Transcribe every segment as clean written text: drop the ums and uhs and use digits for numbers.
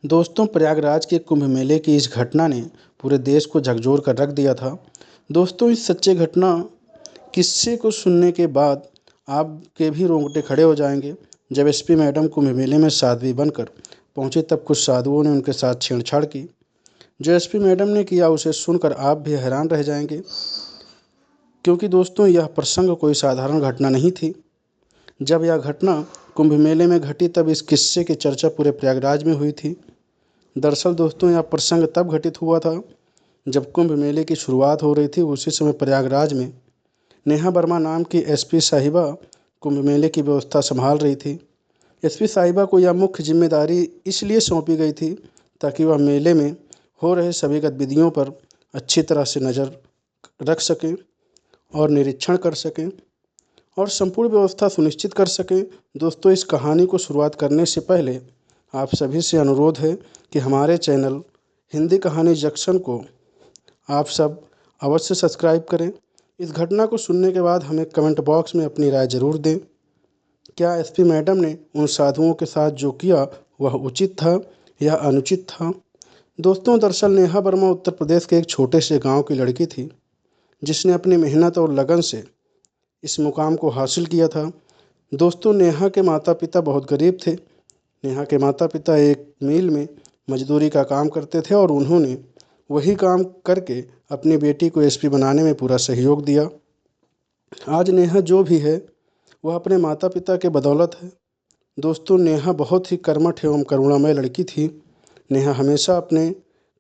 दोस्तों, प्रयागराज के कुंभ मेले की इस घटना ने पूरे देश को झकझोर कर रख दिया था। दोस्तों, इस सच्चे घटना किस्से को सुनने के बाद आपके भी रोंगटे खड़े हो जाएंगे। जब एसपी मैडम कुंभ मेले में साध्वी बनकर पहुंची तब कुछ साधुओं ने उनके साथ छेड़छाड़ की। जो एसपी मैडम ने किया उसे सुनकर आप भी हैरान रह जाएंगे, क्योंकि दोस्तों यह प्रसंग कोई साधारण घटना नहीं थी। जब यह घटना कुंभ मेले में घटी तब इस किस्से की चर्चा पूरे प्रयागराज में हुई थी। दरअसल दोस्तों, यह प्रसंग तब घटित हुआ था जब कुंभ मेले की शुरुआत हो रही थी। उसी समय प्रयागराज में नेहा वर्मा नाम की एसपी साहिबा कुंभ मेले की व्यवस्था संभाल रही थी। एसपी साहिबा को यह मुख्य जिम्मेदारी इसलिए सौंपी गई थी ताकि वह मेले में हो रहे सभी गतिविधियों पर अच्छी तरह से नज़र रख सकें और निरीक्षण कर सकें और संपूर्ण व्यवस्था सुनिश्चित कर सकें। दोस्तों, इस कहानी को शुरुआत करने से पहले आप सभी से अनुरोध है कि हमारे चैनल हिंदी कहानी जंक्शन को आप सब अवश्य सब्सक्राइब करें। इस घटना को सुनने के बाद हमें कमेंट बॉक्स में अपनी राय ज़रूर दें। क्या एसपी मैडम ने उन साधुओं के साथ जो किया वह उचित था या अनुचित था? दोस्तों, दरअसल नेहा वर्मा उत्तर प्रदेश के एक छोटे से गांव की लड़की थी, जिसने अपनी मेहनत और लगन से इस मुकाम को हासिल किया था। दोस्तों, नेहा के माता पिता बहुत गरीब थे। नेहा के माता पिता एक मिल में मजदूरी का काम करते थे और उन्होंने वही काम करके अपनी बेटी को एसपी बनाने में पूरा सहयोग दिया। आज नेहा जो भी है वह अपने माता पिता के बदौलत है। दोस्तों, नेहा बहुत ही कर्मठ एवं करुणामय लड़की थी। नेहा हमेशा अपने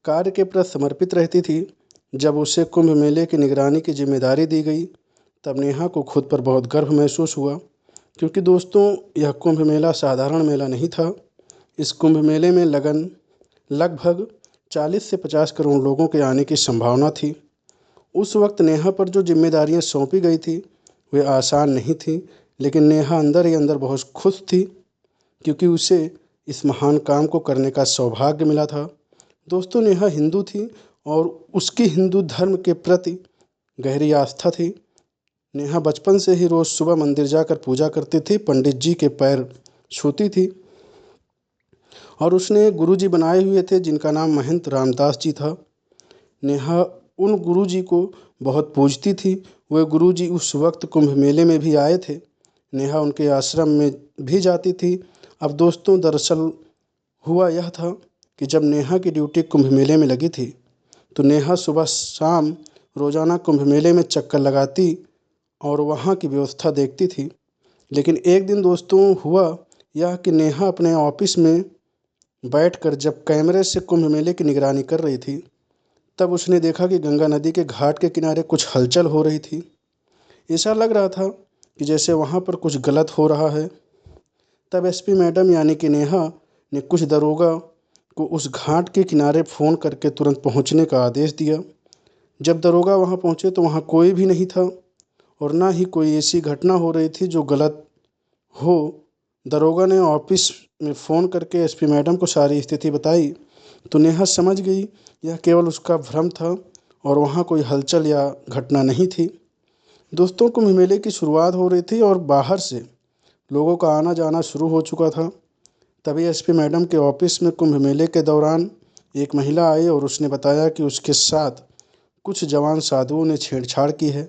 कार्य के प्रति समर्पित रहती थी। जब उसे कुंभ मेले की निगरानी की जिम्मेदारी दी गई तब नेहा को खुद पर बहुत गर्व महसूस हुआ, क्योंकि दोस्तों यह कुंभ मेला साधारण मेला नहीं था। इस कुंभ मेले में लगभग 40 से 50 करोड़ लोगों के आने की संभावना थी। उस वक्त नेहा पर जो जिम्मेदारियां सौंपी गई थी वे आसान नहीं थी, लेकिन नेहा अंदर ही अंदर बहुत खुश थी, क्योंकि उसे इस महान काम को करने का सौभाग्य मिला था। दोस्तों, नेहा हिंदू थी और उसकी हिंदू धर्म के प्रति गहरी आस्था थी। नेहा बचपन से ही रोज़ सुबह मंदिर जाकर पूजा करती थी, पंडित जी के पैर छूती थी और उसने एक गुरुजी बनाए हुए थे जिनका नाम महंत रामदास जी था। नेहा उन गुरुजी को बहुत पूजती थी। वे गुरुजी उस वक्त कुंभ मेले में भी आए थे। नेहा उनके आश्रम में भी जाती थी। अब दोस्तों, दरअसल हुआ यह था कि जब नेहा की ड्यूटी कुंभ मेले में लगी थी तो नेहा सुबह शाम रोज़ाना कुंभ मेले में चक्कर लगाती और वहाँ की व्यवस्था देखती थी। लेकिन एक दिन दोस्तों हुआ यह कि नेहा अपने ऑफिस में बैठकर जब कैमरे से कुंभ मेले की निगरानी कर रही थी तब उसने देखा कि गंगा नदी के घाट के किनारे कुछ हलचल हो रही थी। ऐसा लग रहा था कि जैसे वहाँ पर कुछ गलत हो रहा है। तब एसपी मैडम यानी कि नेहा ने कुछ दरोगा को उस घाट के किनारे फ़ोन करके तुरंत पहुँचने का आदेश दिया। जब दरोगा वहाँ पहुँचे तो वहाँ कोई भी नहीं था और ना ही कोई ऐसी घटना हो रही थी जो गलत हो। दरोगा ने ऑफिस में फ़ोन करके एसपी मैडम को सारी स्थिति बताई तो नेहा समझ गई यह केवल उसका भ्रम था और वहाँ कोई हलचल या घटना नहीं थी। दोस्तों, कुंभ मेले की शुरुआत हो रही थी और बाहर से लोगों का आना जाना शुरू हो चुका था। तभी एसपी मैडम के ऑफिस में कुंभ मेले के दौरान एक महिला आई और उसने बताया कि उसके साथ कुछ जवान साधुओं ने छेड़छाड़ की है।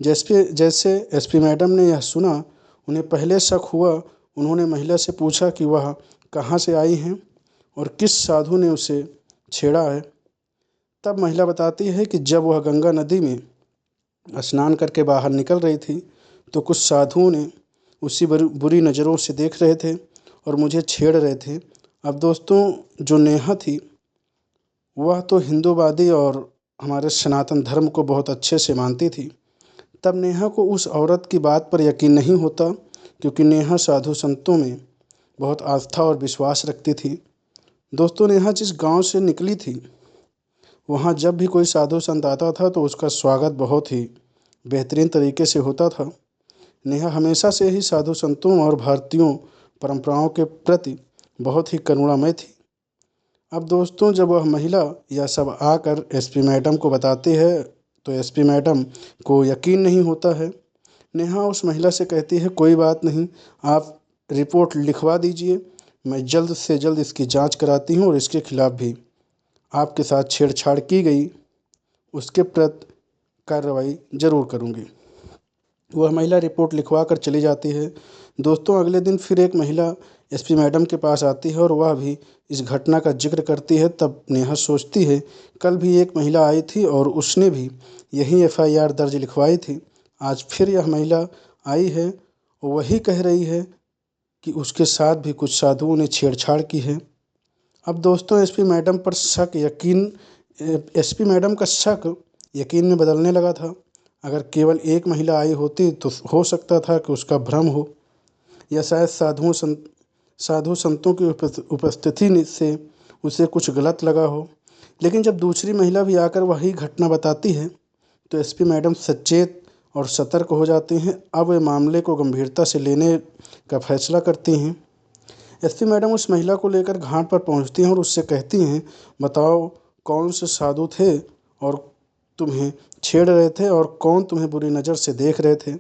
जैसे एसपी मैडम ने यह सुना, उन्हें पहले शक हुआ। उन्होंने महिला से पूछा कि वह कहाँ से आई हैं और किस साधु ने उसे छेड़ा है। तब महिला बताती है कि जब वह गंगा नदी में स्नान करके बाहर निकल रही थी तो कुछ साधुओं ने उसी बुरी नज़रों से देख रहे थे और मुझे छेड़ रहे थे। अब दोस्तों, जो नेहा थी वह तो हिंदूवादी और हमारे सनातन धर्म को बहुत अच्छे से मानती थी। तब नेहा को उस औरत की बात पर यकीन नहीं होता, क्योंकि नेहा साधु संतों में बहुत आस्था और विश्वास रखती थी। दोस्तों, नेहा जिस गांव से निकली थी वहां जब भी कोई साधु संत आता था तो उसका स्वागत बहुत ही बेहतरीन तरीके से होता था। नेहा हमेशा से ही साधु संतों और भारतीयों परंपराओं के प्रति बहुत ही करुणामय थी। अब दोस्तों, जब वह महिला यह सब आकर एसपी मैडम को बताती है तो एसपी मैडम को यकीन नहीं होता है। नेहा उस महिला से कहती है, कोई बात नहीं, आप रिपोर्ट लिखवा दीजिए, मैं जल्द से जल्द इसकी जांच कराती हूँ और इसके खिलाफ भी आपके साथ छेड़छाड़ की गई उसके प्रति कार्रवाई ज़रूर करूँगी। वह महिला रिपोर्ट लिखवा कर चली जाती है। दोस्तों, अगले दिन फिर एक महिला एसपी मैडम के पास आती है और वह भी इस घटना का जिक्र करती है। तब नेहा सोचती है, कल भी एक महिला आई थी और उसने भी यही एफआईआर दर्ज लिखवाई थी। आज फिर यह महिला आई है और वही कह रही है कि उसके साथ भी कुछ साधुओं ने छेड़छाड़ की है। अब दोस्तों, एसपी मैडम का शक यकीन में बदलने लगा था। अगर केवल एक महिला आई होती तो हो सकता था कि उसका भ्रम हो या शायद साधु संतों की उपस्थिति से उसे कुछ गलत लगा हो। लेकिन जब दूसरी महिला भी आकर वही घटना बताती है तो एसपी मैडम सचेत और सतर्क हो जाती हैं। अब वे मामले को गंभीरता से लेने का फैसला करती हैं। एसपी मैडम उस महिला को लेकर घाट पर पहुंचती हैं और उससे कहती हैं, बताओ कौन से साधु थे और तुम्हें छेड़ रहे थे और कौन तुम्हें बुरी नज़र से देख रहे थे।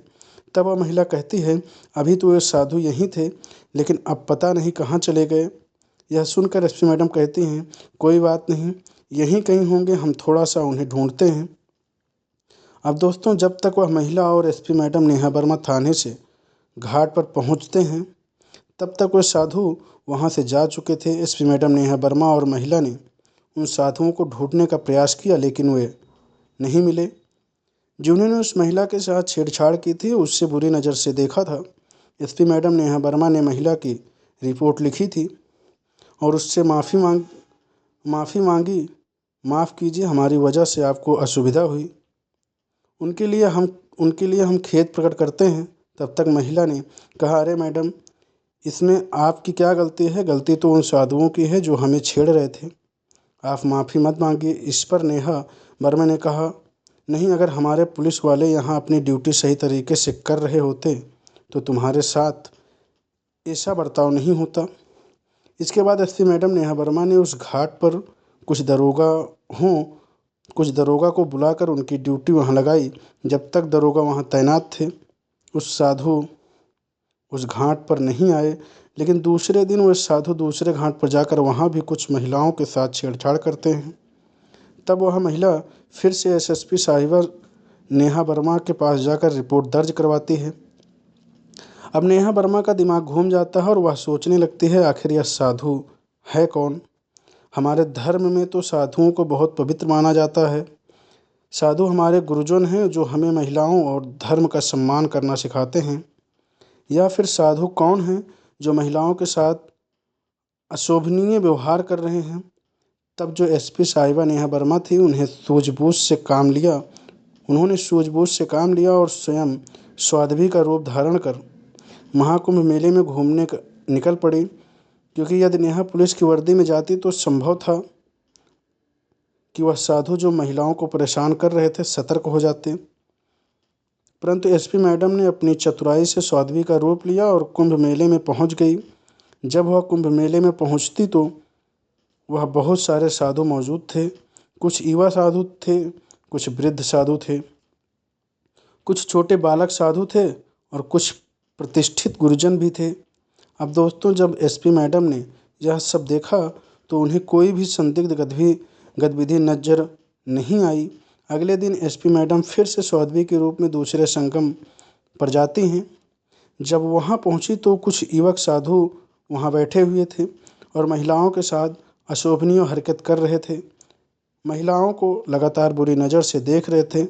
तब वह महिला कहती है, अभी तो ये साधु यहीं थे लेकिन अब पता नहीं कहाँ चले गए। यह सुनकर एसपी मैडम कहती हैं, कोई बात नहीं, यहीं कहीं होंगे, हम थोड़ा सा उन्हें ढूंढते हैं। अब दोस्तों, जब तक वह महिला और एसपी मैडम नेहा वर्मा थाने से घाट पर पहुंचते हैं तब तक वे साधु वहां से जा चुके थे। एसपी मैडम नेहा वर्मा और महिला ने उन साधुओं को ढूंढने का प्रयास किया लेकिन वे नहीं मिले जिन्होंने उस महिला के साथ छेड़छाड़ की थी, उससे बुरी नज़र से देखा था। एसपी मैडम नेहा वर्मा ने महिला की रिपोर्ट लिखी थी और उससे माफ़ी मांगी, माफ़ कीजिए, हमारी वजह से आपको असुविधा हुई, उनके लिए हम खेद प्रकट करते हैं। तब तक महिला ने कहा, अरे मैडम, इसमें आपकी क्या गलती है? गलती तो उन साधुओं की है जो हमें छेड़ रहे थे, आप माफ़ी मत मांगिए। इस पर नेहा वर्मा ने कहा, नहीं, अगर हमारे पुलिस वाले यहाँ अपनी ड्यूटी सही तरीके से कर रहे होते तो तुम्हारे साथ ऐसा बर्ताव नहीं होता। इसके बाद एसपी मैडम नेहा वर्मा ने उस घाट पर कुछ दरोगा को बुलाकर उनकी ड्यूटी वहाँ लगाई। जब तक दरोगा वहाँ तैनात थे उस साधु उस घाट पर नहीं आए। लेकिन दूसरे दिन वह साधु दूसरे घाट पर जाकर वहाँ भी कुछ महिलाओं के साथ छेड़छाड़ करते हैं। तब वह महिला फिर से एसएसपी साहिबा नेहा वर्मा के पास जाकर रिपोर्ट दर्ज करवाती है। अब नेहा वर्मा का दिमाग घूम जाता है और वह सोचने लगती है, आखिर यह साधु है कौन? हमारे धर्म में तो साधुओं को बहुत पवित्र माना जाता है। साधु हमारे गुरुजन हैं जो हमें महिलाओं और धर्म का सम्मान करना सिखाते हैं। या फिर साधु कौन हैं जो महिलाओं के साथ अशोभनीय व्यवहार कर रहे हैं? तब जो एसपी साहिबा नेहा वर्मा थी उन्होंने सूझबूझ से काम लिया और स्वयं साध्वी का रूप धारण कर महाकुंभ मेले में घूमने निकल पड़ी। क्योंकि यदि नेहा पुलिस की वर्दी में जाती तो संभव था कि वह साधु जो महिलाओं को परेशान कर रहे थे सतर्क हो जाते। परंतु एसपी मैडम ने अपनी चतुराई से साध्वी का रूप लिया और कुंभ मेले में पहुंच गई। जब वह कुंभ मेले में पहुंचती तो वह बहुत सारे साधु मौजूद थे। कुछ युवा साधु थे, कुछ वृद्ध साधु थे, कुछ छोटे बालक साधु थे और कुछ प्रतिष्ठित गुरुजन भी थे। अब दोस्तों, जब एसपी मैडम ने यह सब देखा तो उन्हें कोई भी संदिग्ध गतिविधि नजर नहीं आई। अगले दिन एसपी मैडम फिर से साध्वी के रूप में दूसरे संगम पर जाती हैं। जब वहां पहुंची तो कुछ युवक साधु वहां बैठे हुए थे और महिलाओं के साथ अशोभनीय हरकत कर रहे थे। महिलाओं को लगातार बुरी नज़र से देख रहे थे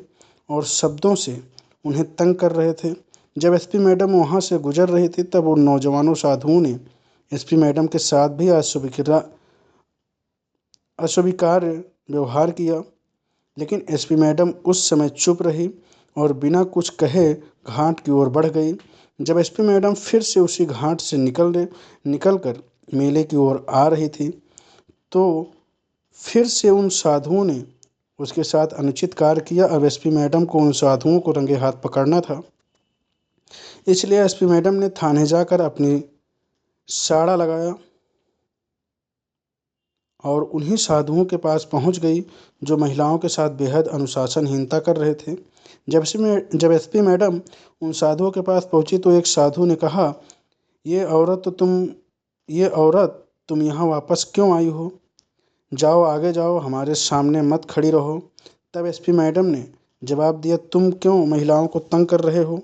और शब्दों से उन्हें तंग कर रहे थे। जब एसपी मैडम वहां से गुजर रही थी तब उन नौजवानों साधुओं ने एसपी मैडम के साथ भी अस्वीकार्य व्यवहार किया। लेकिन एसपी मैडम उस समय चुप रही और बिना कुछ कहे घाट की ओर बढ़ गई। जब एसपी मैडम फिर से उसी घाट से निकलकर मेले की ओर आ रही थी तो फिर से उन साधुओं ने उसके साथ अनुचित कार्य किया। अब एसपी मैडम को उन साधुओं को रंगे हाथ पकड़ना था, इसलिए एसपी मैडम ने थाने जाकर अपनी साड़ा लगाया और उन्हीं साधुओं के पास पहुंच गई जो महिलाओं के साथ बेहद अनुशासनहीनता कर रहे थे। जब एसपी मैडम उन साधुओं के पास पहुंची तो एक साधु ने कहा, ये औरत तो तुम ये औरत, तुम यहाँ वापस क्यों आई हो? जाओ, आगे जाओ, हमारे सामने मत खड़ी रहो। तब एसपी मैडम ने जवाब दिया, तुम क्यों महिलाओं को तंग कर रहे हो?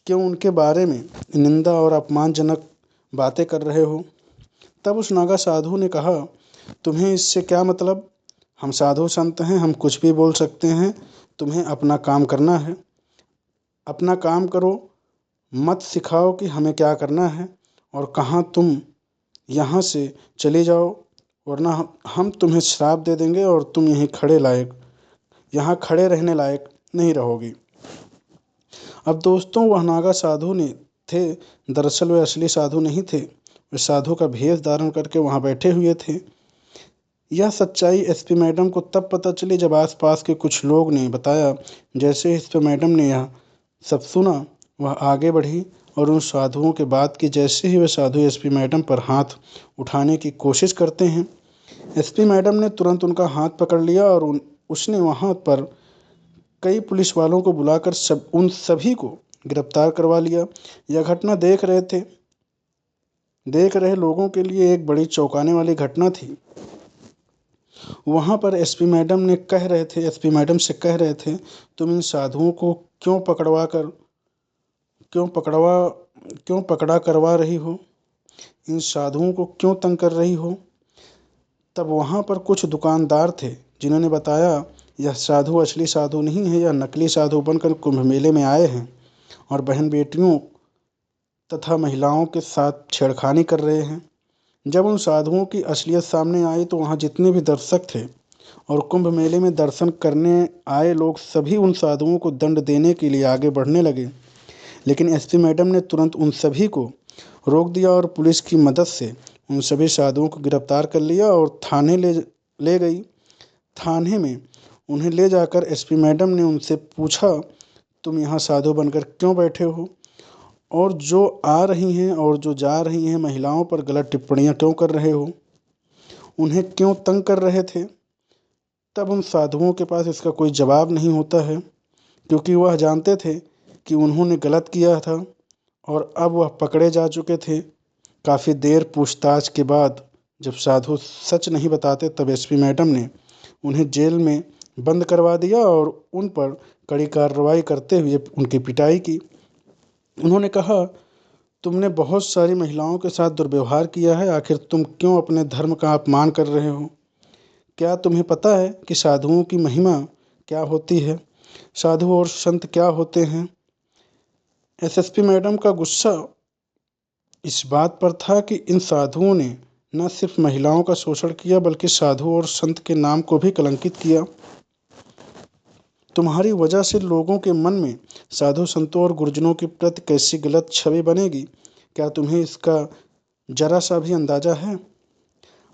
क्यों उनके बारे में निंदा और अपमानजनक बातें कर रहे हो? तब उस नागा साधु ने कहा, तुम्हें इससे क्या मतलब? हम साधु संत हैं, हम कुछ भी बोल सकते हैं। तुम्हें अपना काम करना है, अपना काम करो। मत सिखाओ कि हमें क्या करना है और कहाँ। तुम यहाँ से चले जाओ, वरना हम तुम्हें श्राप दे देंगे और तुम यहाँ खड़े रहने लायक नहीं रहोगी। अब दोस्तों, वह नागा साधु ने थे, दरअसल वे असली साधु नहीं थे। वे साधु का भेष धारण करके वहाँ बैठे हुए थे। यह सच्चाई एसपी मैडम को तब पता चली जब आसपास के कुछ लोग ने बताया। जैसे एसपी मैडम ने यह सब सुना, वह आगे बढ़ी और उन साधुओं के बात की। जैसे ही वे साधु एसपी मैडम पर हाथ उठाने की कोशिश करते हैं, एसपी मैडम ने तुरंत उनका हाथ पकड़ लिया और उसने वहाँ पर कई पुलिस वालों को बुलाकर उन सभी को गिरफ्तार करवा लिया। यह घटना देख रहे लोगों के लिए एक बड़ी चौंकाने वाली घटना थी। वहाँ पर एसपी मैडम से कह रहे थे, तुम इन साधुओं को क्यों पकड़ा करवा रही हो? इन साधुओं को क्यों तंग कर रही हो? तब वहाँ पर कुछ दुकानदार थे जिन्होंने बताया, यह साधु असली साधु नहीं है, यह नकली साधु बनकर कुंभ मेले में आए हैं और बहन बेटियों तथा महिलाओं के साथ छेड़खानी कर रहे हैं। जब उन साधुओं की असलियत सामने आई तो वहाँ जितने भी दर्शक थे और कुंभ मेले में दर्शन करने आए लोग सभी उन साधुओं को दंड देने के लिए आगे बढ़ने लगे। लेकिन एसपी मैडम ने तुरंत उन सभी को रोक दिया और पुलिस की मदद से उन सभी साधुओं को गिरफ्तार कर लिया और थाने ले गई। थाने में उन्हें ले जाकर एसपी मैडम ने उनसे पूछा, तुम यहाँ साधु बनकर क्यों बैठे हो? और जो आ रही हैं और जो जा रही हैं महिलाओं पर गलत टिप्पणियाँ क्यों कर रहे हो? उन्हें क्यों तंग कर रहे थे? तब उन साधुओं के पास इसका कोई जवाब नहीं होता है, क्योंकि वह जानते थे कि उन्होंने गलत किया था और अब वह पकड़े जा चुके थे। काफ़ी देर पूछताछ के बाद जब साधु सच नहीं बताते, तब एसपी मैडम ने उन्हें जेल में बंद करवा दिया और उन पर कड़ी कार्रवाई करते हुए उनकी पिटाई की। उन्होंने कहा, तुमने बहुत सारी महिलाओं के साथ दुर्व्यवहार किया है, आखिर तुम क्यों अपने धर्म का अपमान कर रहे हो? क्या तुम्हें पता है कि साधुओं की महिमा क्या होती है? साधु और संत क्या होते हैं? एसएसपी मैडम का गुस्सा इस बात पर था कि इन साधुओं ने न सिर्फ महिलाओं का शोषण किया बल्कि साधु और संत के नाम को भी कलंकित किया। तुम्हारी वजह से लोगों के मन में साधु संतों और गुरुजनों के प्रति कैसी गलत छवि बनेगी, क्या तुम्हें इसका जरा सा भी अंदाजा है?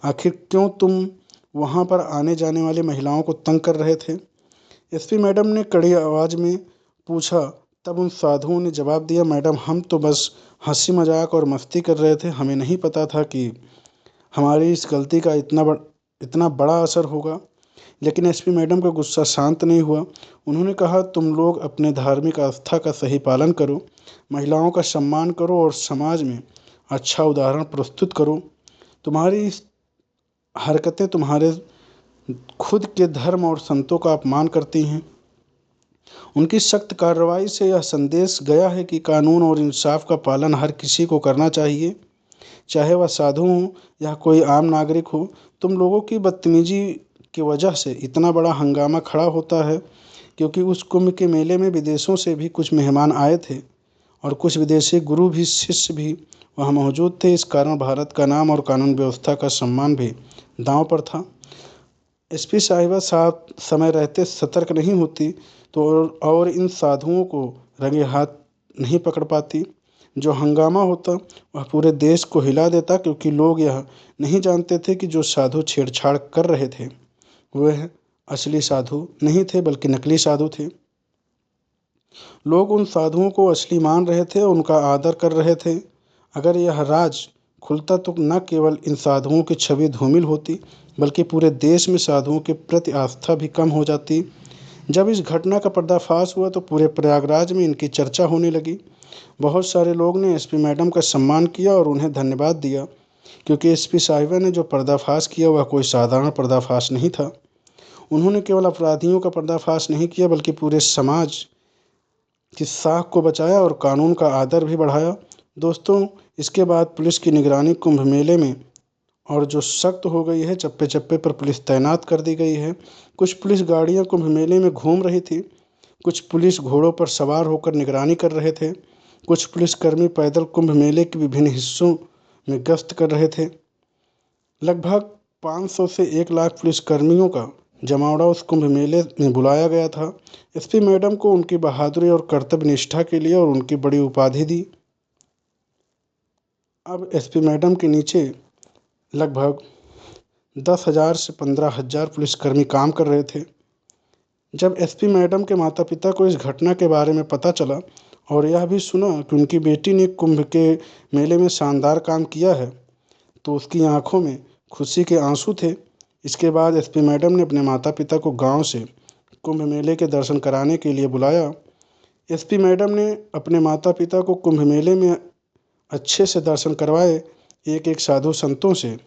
आखिर क्यों तुम वहाँ पर आने जाने वाली महिलाओं को तंग कर रहे थे? एसपी मैडम ने कड़ी आवाज़ में पूछा। तब उन साधुओं ने जवाब दिया, मैडम, हम तो बस हंसी मजाक और मस्ती कर रहे थे, हमें नहीं पता था कि हमारी इस गलती का इतना बड़ा असर होगा। लेकिन एसपी मैडम का गुस्सा शांत नहीं हुआ। उन्होंने कहा, तुम लोग अपने धार्मिक आस्था का सही पालन करो, महिलाओं का सम्मान करो और समाज में अच्छा उदाहरण प्रस्तुत करो। तुम्हारी हरकतें तुम्हारे खुद के धर्म और संतों का अपमान करती हैं। उनकी सख्त कार्रवाई से यह संदेश गया है कि कानून और इंसाफ का पालन हर किसी को करना चाहिए, चाहे वह साधु हो या कोई आम नागरिक हो। तुम लोगों की बदतमीजी की वजह से इतना बड़ा हंगामा खड़ा होता है, क्योंकि उस कुंभ के मेले में विदेशों से भी कुछ मेहमान आए थे और कुछ विदेशी गुरु भी शिष्य भी वहाँ मौजूद थे। इस कारण भारत का नाम और कानून व्यवस्था का सम्मान भी दांव पर था। एसपी साहिबा साहब समय रहते सतर्क नहीं होती तो और इन साधुओं को रंगे हाथ नहीं पकड़ पाती। जो हंगामा होता वह पूरे देश को हिला देता, क्योंकि लोग यह नहीं जानते थे कि जो साधु छेड़छाड़ कर रहे थे वह असली साधु नहीं थे बल्कि नकली साधु थे। लोग उन साधुओं को असली मान रहे थे, उनका आदर कर रहे थे। अगर यह राज खुलता तो न केवल इन साधुओं की छवि धूमिल होती बल्कि पूरे देश में साधुओं के प्रति आस्था भी कम हो जाती। जब इस घटना का पर्दाफाश हुआ तो पूरे प्रयागराज में इनकी चर्चा होने लगी। बहुत सारे लोग ने एसपी मैडम का सम्मान किया और उन्हें धन्यवाद दिया। क्योंकि एसपी साहिबा ने जो पर्दाफाश किया वह कोई साधारण पर्दाफाश नहीं था। उन्होंने केवल अपराधियों का पर्दाफाश नहीं किया बल्कि पूरे समाज की साख को बचाया और कानून का आदर भी बढ़ाया। दोस्तों, इसके बाद पुलिस की निगरानी कुंभ मेले में और जो सख्त हो गई है, चप्पे चप्पे पर पुलिस तैनात कर दी गई है। कुछ पुलिस गाड़ियां कुंभ मेले में घूम रही थी, कुछ पुलिस घोड़ों पर सवार होकर निगरानी कर रहे थे, कुछ पुलिसकर्मी पैदल कुंभ मेले के विभिन्न हिस्सों में गश्त कर रहे थे। लगभग 500 से 1 लाख पुलिसकर्मियों का जमावड़ा उस कुंभ मेले में बुलाया गया था। एसपी मैडम को उनकी बहादुरी और कर्तव्य निष्ठा के लिए और उनकी बड़ी उपाधि दी। अब एसपी मैडम के नीचे लगभग 10,000 से 15,000 पुलिसकर्मी काम कर रहे थे। जब एसपी मैडम के माता पिता को इस घटना के बारे में पता चला और यह भी सुना कि उनकी बेटी ने कुंभ के मेले में शानदार काम किया है, तो उसकी आंखों में खुशी के आंसू थे। इसके बाद एसपी मैडम ने अपने माता पिता को गांव से कुंभ मेले के दर्शन कराने के लिए बुलाया। एसपी मैडम ने अपने माता पिता को कुंभ मेले में अच्छे से दर्शन करवाए, एक एक साधु संतों से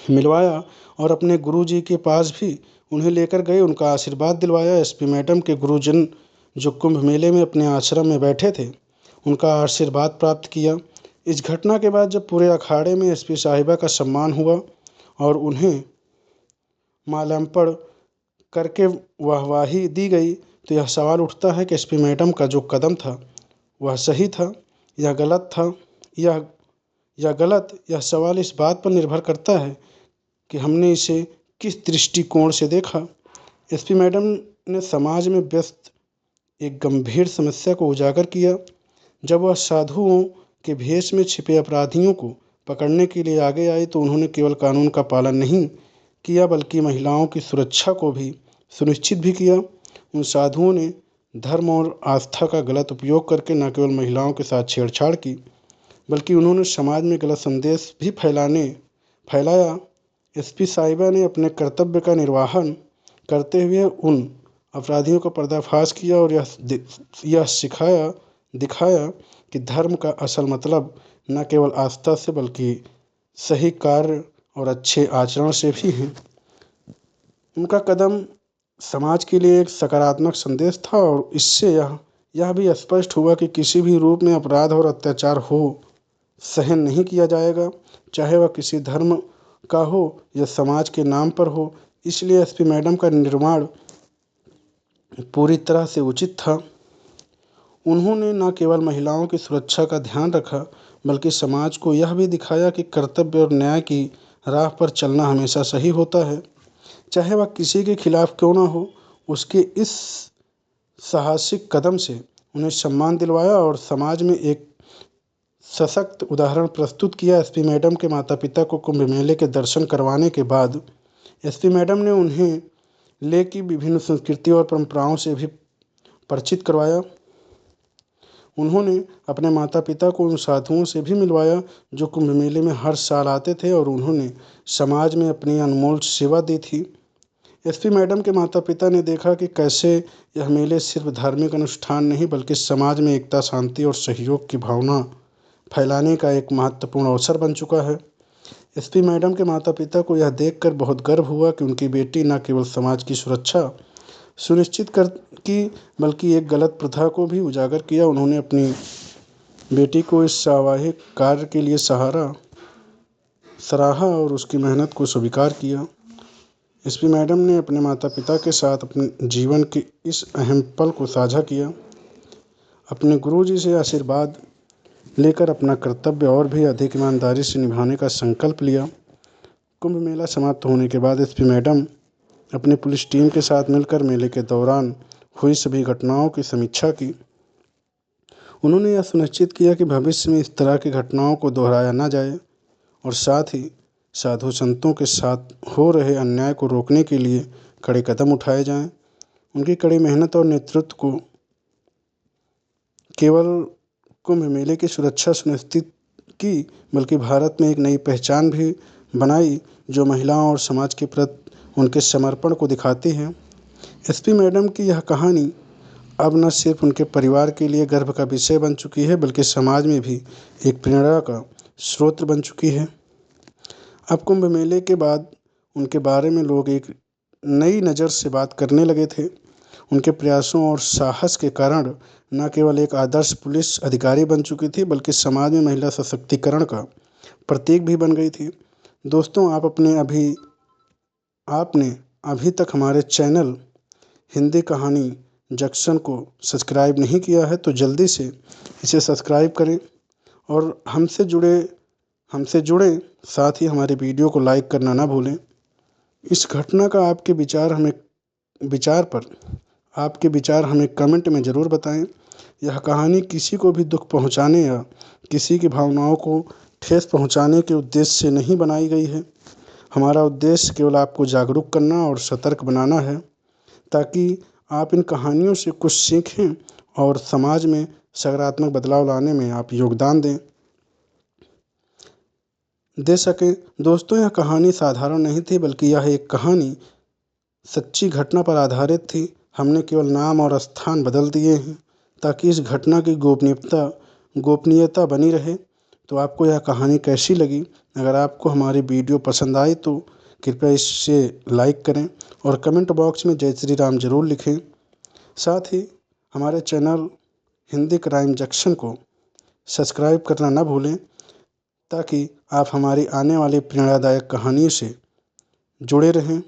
मिलवाया और अपने गुरुजी के पास भी उन्हें लेकर गए, उनका आशीर्वाद दिलवाया। एसपी मैडम के गुरुजन जो कुंभ मेले में अपने आश्रम में बैठे थे, उनका आशीर्वाद प्राप्त किया। इस घटना के बाद जब पूरे अखाड़े में एसपी साहिबा का सम्मान हुआ और उन्हें माल्यार्पण करके वाहवाही दी गई, तो यह सवाल उठता है कि एसपी मैडम का जो कदम था वह सही था या गलत था। यह सवाल इस बात पर निर्भर करता है कि हमने इसे किस दृष्टिकोण से देखा। एसपी मैडम ने समाज में व्यस्त एक गंभीर समस्या को उजागर किया। जब वह साधुओं के भेष में छिपे अपराधियों को पकड़ने के लिए आगे आई, तो उन्होंने केवल कानून का पालन नहीं किया बल्कि महिलाओं की सुरक्षा को भी सुनिश्चित भी किया। उन साधुओं ने धर्म और आस्था का गलत उपयोग करके न केवल महिलाओं के साथ छेड़छाड़ की, बल्कि उन्होंने समाज में गलत संदेश भी फैलाया। एसपी साहिबा ने अपने कर्तव्य का निर्वहन करते हुए उन अपराधियों का पर्दाफाश किया और यह दिखाया कि धर्म का असल मतलब न केवल आस्था से बल्कि सही कार्य और अच्छे आचरण से भी है। उनका कदम समाज के लिए एक सकारात्मक संदेश था और इससे यह भी स्पष्ट हुआ कि किसी भी रूप में अपराध और अत्याचार हो सहन नहीं किया जाएगा, चाहे वह किसी धर्म का हो या समाज के नाम पर हो। इसलिए एसपी मैडम का निर्माण पूरी तरह से उचित था। उन्होंने न केवल महिलाओं की सुरक्षा का ध्यान रखा बल्कि समाज को यह भी दिखाया कि कर्तव्य और न्याय की राह पर चलना हमेशा सही होता है, चाहे वह किसी के खिलाफ क्यों ना हो। उसके इस साहसिक कदम से उन्हें सम्मान दिलवाया और समाज में एक सशक्त उदाहरण प्रस्तुत किया। एसपी मैडम के माता पिता को कुंभ मेले के दर्शन करवाने के बाद एसपी मैडम ने उन्हें ले की विभिन्न संस्कृतियों और परंपराओं से भी परिचित करवाया। उन्होंने अपने माता पिता को उन साधुओं से भी मिलवाया जो कुंभ मेले में हर साल आते थे और उन्होंने समाज में अपनी अनमोल सेवा दी थी। एसपी मैडम के माता पिता ने देखा कि कैसे यह मेले सिर्फ धार्मिक अनुष्ठान नहीं बल्कि समाज में एकता, शांति और सहयोग की भावना फैलाने का एक महत्वपूर्ण अवसर बन चुका है। एसपी मैडम के माता पिता को यह देखकर बहुत गर्व हुआ कि उनकी बेटी न केवल समाज की सुरक्षा सुनिश्चित की बल्कि एक गलत प्रथा को भी उजागर किया। उन्होंने अपनी बेटी को इस साहसिक कार्य के लिए सराहा और उसकी मेहनत को स्वीकार किया। एसपी मैडम ने अपने माता पिता के साथ अपने जीवन के इस अहम पल को साझा किया, अपने गुरुजी से आशीर्वाद लेकर अपना कर्तव्य और भी अधिक ईमानदारी से निभाने का संकल्प लिया। कुंभ मेला समाप्त होने के बाद एसपी मैडम अपनी पुलिस टीम के साथ मिलकर मेले के दौरान हुई सभी घटनाओं की समीक्षा की। उन्होंने यह सुनिश्चित किया कि भविष्य में इस तरह की घटनाओं को दोहराया न जाए और साथ ही साधु संतों के साथ हो रहे अन्याय को रोकने के लिए कड़े कदम उठाए जाएं। उनकी कड़ी मेहनत और नेतृत्व को केवल कुंभ मेले की सुरक्षा सुनिश्चित की बल्कि भारत में एक नई पहचान भी बनाई जो महिलाओं और समाज के प्रति उनके समर्पण को दिखाती है। एसपी मैडम की यह कहानी अब न सिर्फ उनके परिवार के लिए गर्व का विषय बन चुकी है बल्कि समाज में भी एक प्रेरणा का स्रोत बन चुकी है। अब कुंभ मेले के बाद उनके बारे में लोग एक नई नज़र से बात करने लगे थे। उनके प्रयासों और साहस के कारण न केवल एक आदर्श पुलिस अधिकारी बन चुकी थी, बल्कि समाज में महिला सशक्तिकरण का प्रतीक भी बन गई थी। दोस्तों, आपने अभी तक हमारे चैनल हिंदी कहानी जंक्शन को सब्सक्राइब नहीं किया है तो जल्दी से इसे सब्सक्राइब करें और हमसे जुड़ें, साथ ही हमारे वीडियो को लाइक करना ना भूलें। इस घटना का आपके विचार हमें कमेंट में ज़रूर बताएं। यह कहानी किसी को भी दुख पहुंचाने या किसी की भावनाओं को ठेस पहुंचाने के उद्देश्य से नहीं बनाई गई है। हमारा उद्देश्य केवल आपको जागरूक करना और सतर्क बनाना है, ताकि आप इन कहानियों से कुछ सीखें और समाज में सकारात्मक बदलाव लाने में आप योगदान दे सकें। दोस्तों, यह कहानी साधारण नहीं थी, बल्कि यह एक कहानी सच्ची घटना पर आधारित थी। हमने केवल नाम और स्थान बदल दिए हैं ताकि इस घटना की गोपनीयता बनी रहे। तो आपको यह कहानी कैसी लगी? अगर आपको हमारी वीडियो पसंद आई तो कृपया इसे लाइक करें और कमेंट बॉक्स में जय श्री राम ज़रूर लिखें। साथ ही हमारे चैनल हिंदी क्राइम जंक्शन को सब्सक्राइब करना ना भूलें, ताकि आप हमारी आने वाली प्रेरणादायक कहानी से जुड़े रहें।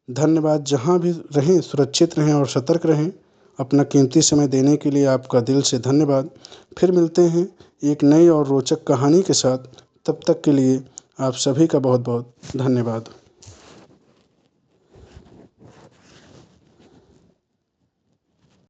धन्यवाद। जहाँ भी रहें सुरक्षित रहें और सतर्क रहें। अपना कीमती समय देने के लिए आपका दिल से धन्यवाद। फिर मिलते हैं एक नई और रोचक कहानी के साथ। तब तक के लिए आप सभी का बहुत बहुत धन्यवाद।